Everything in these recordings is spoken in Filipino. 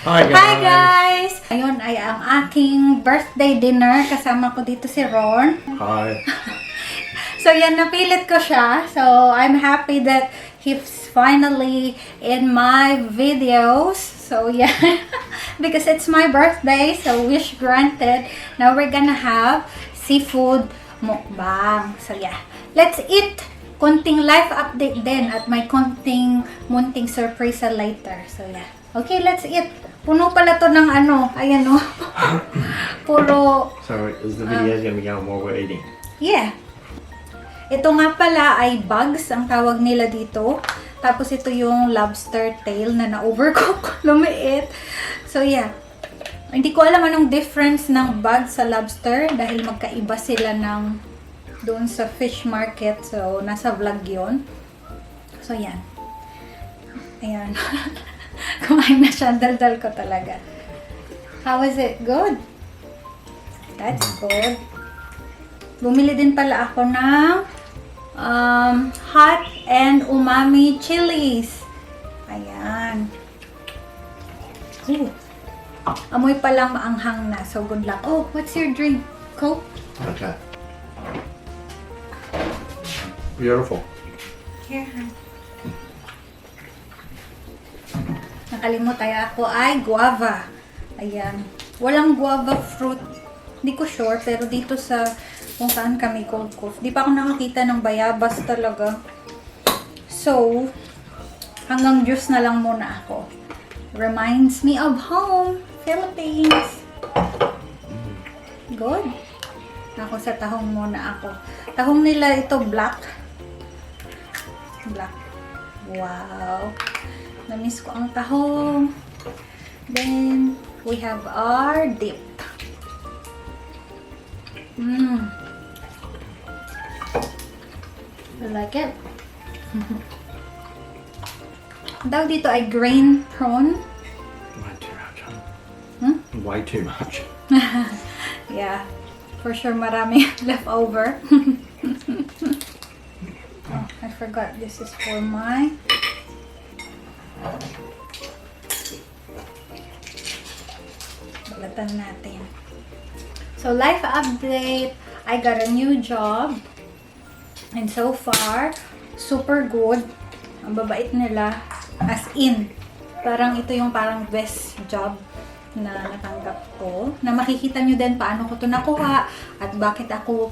Hi guys! Hi guys! Ayun ay ang aking birthday dinner. Kasama ko dito si Ron. Hi. So yan, napilit ko siya. So I'm happy that he's finally in my videos. So yeah, because it's my birthday, so wish granted. Now we're gonna have seafood mukbang. So yeah, let's eat! Konting life update din at may konting munting surprise later. So yeah. Okay, let's eat. Puno pala to ng ano, ayan o. Puro, So is the video going to be going while we're eating? yeah. Ito nga pala ay bugs, ang tawag nila dito. Tapos ito yung lobster tail na na-overcook, lumiit. So yeah. Hindi ko alam anong difference ng bug sa lobster dahil magkaiba sila ng doon sa fish market. So, nasa vlog yun. So, yan. Ayan. Kumain na siya. Daldal ko talaga. How is it? Good? That's good. Bumili din pala ako ng hot and umami chilies. Ayan. Ooh. Amoy palang maanghang na. So, good luck. Oh, what's your drink? Coke? Okay. Beautiful. Here. Nakalimut ay ako ay guava. Ayan. Walang guava fruit. Hindi ko sure, pero dito sa kung saan kami Gold Coast, di pa ako nakakita ng bayabas talaga. So, hanggang juice na lang muna ako. Reminds me of home, Philippines. Good. Ako sa tahong muna ako. Tahong nila ito black. Black. Wow. Namiss ko ang tahong. Then, we have our dip. I like it. Daw dito ay grain prawn. Way too much. Hmm? Way too much. Yeah. For sure marami leftover. Oh, I forgot this is for my balatan natin. So, life update. I got a new job. And so far, super good. Ang babait nila. As in, parang ito yung parang best job na natanggap ko. Na makikita nyo din paano ko ito nakuha at bakit ako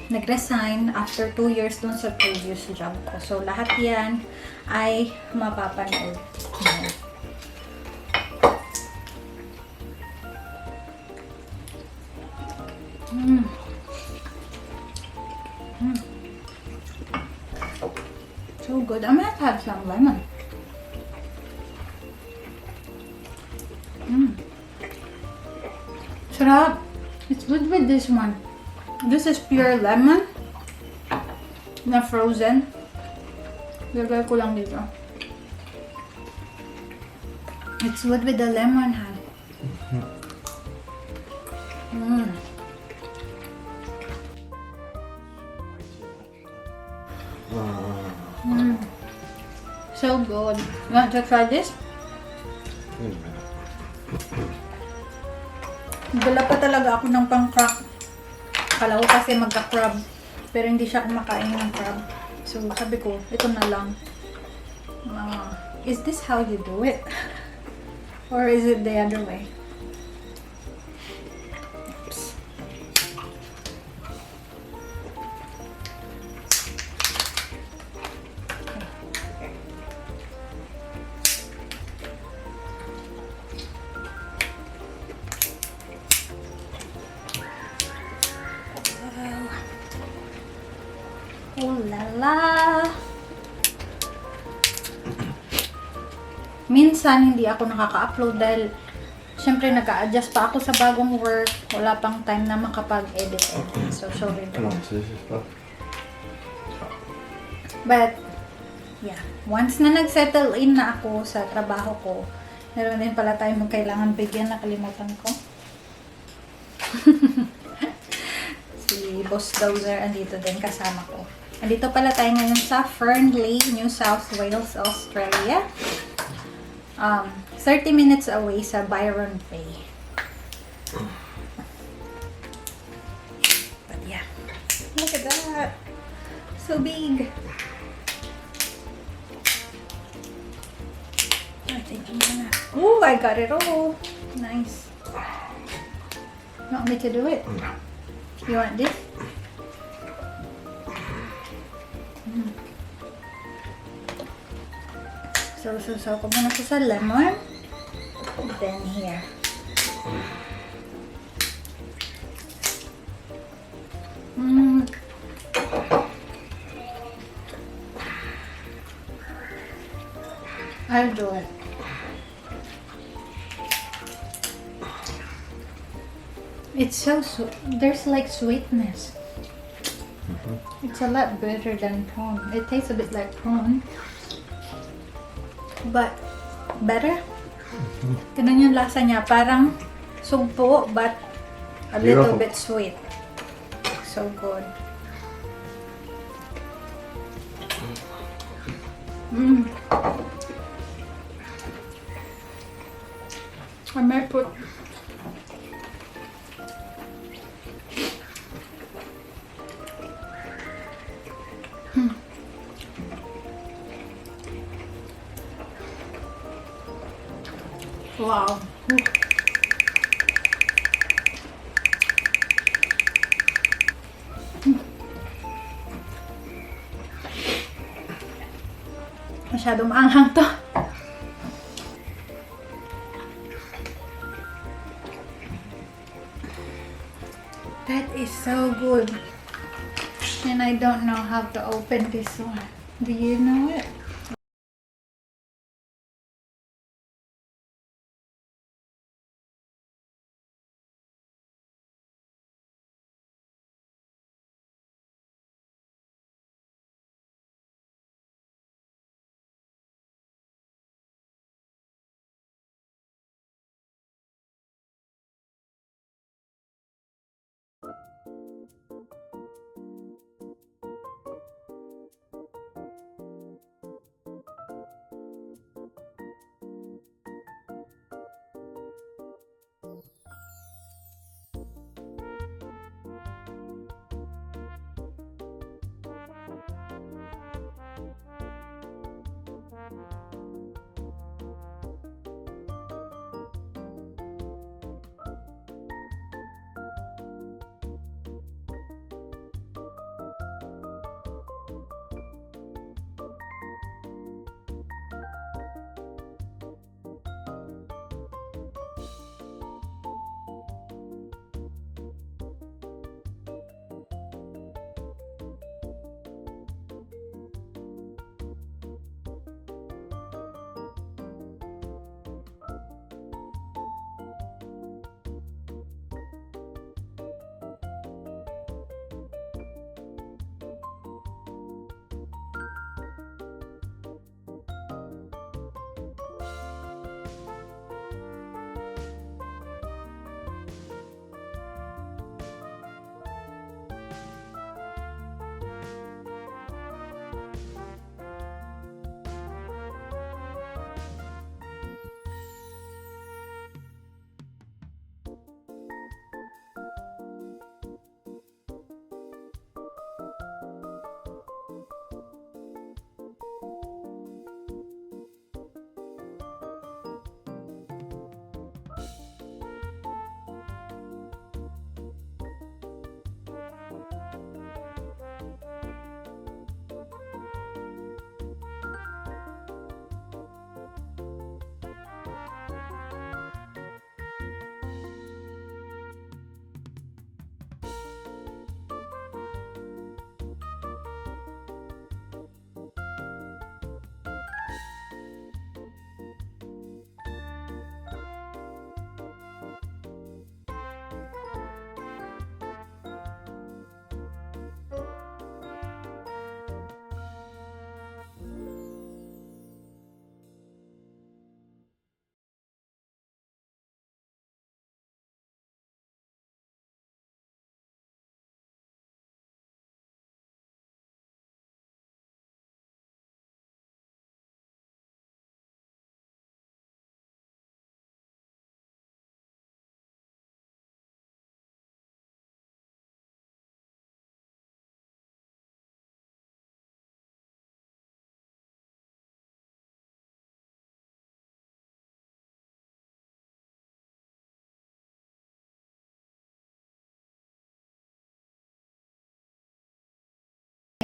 nag-resign after 2 years dun sa previous job ko. So, lahat yan ay mapapanood. So good. I'm gonna have some lemon. Sarap. It's good with this one. This is pure lemon na frozen. Lagay ko lang dito. It's good with the lemon, ha? So good. You want to try this? Wait a minute. Dala pa talaga ako ng pang-crack. Kala ko kasi magka-crab. Pero hindi siya kumakain ng crab. So sabi ko, ito na lang. Is this how you do it? Or is it the other way? Oops. Oh la la! Minsan hindi ako nakaka-upload dahil syempre nag-a-adjust pa ako sa bagong work. Wala pang time na makapag-edit. So sorry. Come on, so this is stuff. But yeah, once na nag-settle in na ako sa trabaho ko, meron din pala tayong kailangan bigyan, nakalimutan ko. Si Boss Dozer andito din kasama ko. Andito pala tayo ngayon sa Fernley, New South Wales, Australia. 30 minutes away sa Byron Bay. But yeah, look at that. So big. I think I'm gonna... Oh, I got it all. Nice. You want me to do it? No. You want this? So ko muna ko sa lemon. Then here. I'll do it. It's so there's like sweetness. It's a lot better than prawn. It tastes a bit like prawn. But better. Ganun yung lasa niya. Parang sugpo but a little Beautiful. bit sweet. So good. I may put wow. Masyadong maanghang to. That is so good. And I don't know how to open this one. Do you know it?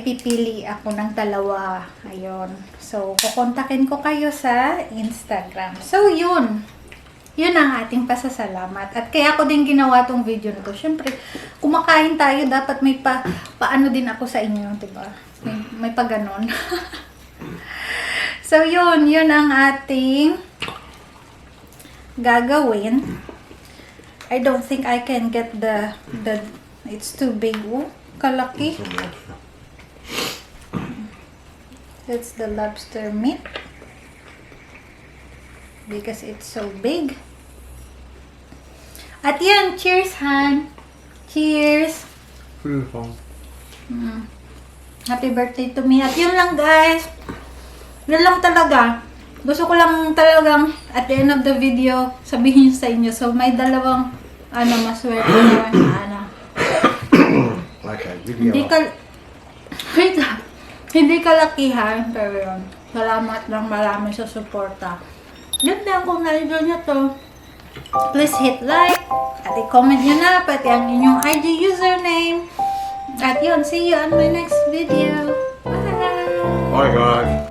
Pipili ako ng dalawa. Ayun. So, kukontakin ko kayo sa Instagram. So, yun. Yun ang ating pasasalamat. At kaya ako din ginawa tong video na to. Siyempre, kumakain tayo, dapat may paano din ako sa inyo, diba? May pa ganon. So, yun. Yun ang ating gagawin. I don't think I can get the it's too big. Oh, kalaki. That's the lobster meat. Because it's so big. At yan, cheers, Han. Cheers. Happy birthday to me. At yun lang, guys. Yun lang talaga. Gusto ko lang talagang at the end of the video sabihin sa inyo. So, may dalawang maswerte na Okay, video. Hindi kalakihan, pero yun. Salamat lang marami sa suporta. Yun lang, kung na-enjoy nyo to, please hit like, at i-comment nyo na, pati ang inyong IG username. At yun, see you on my next video. Bye! Bye guys.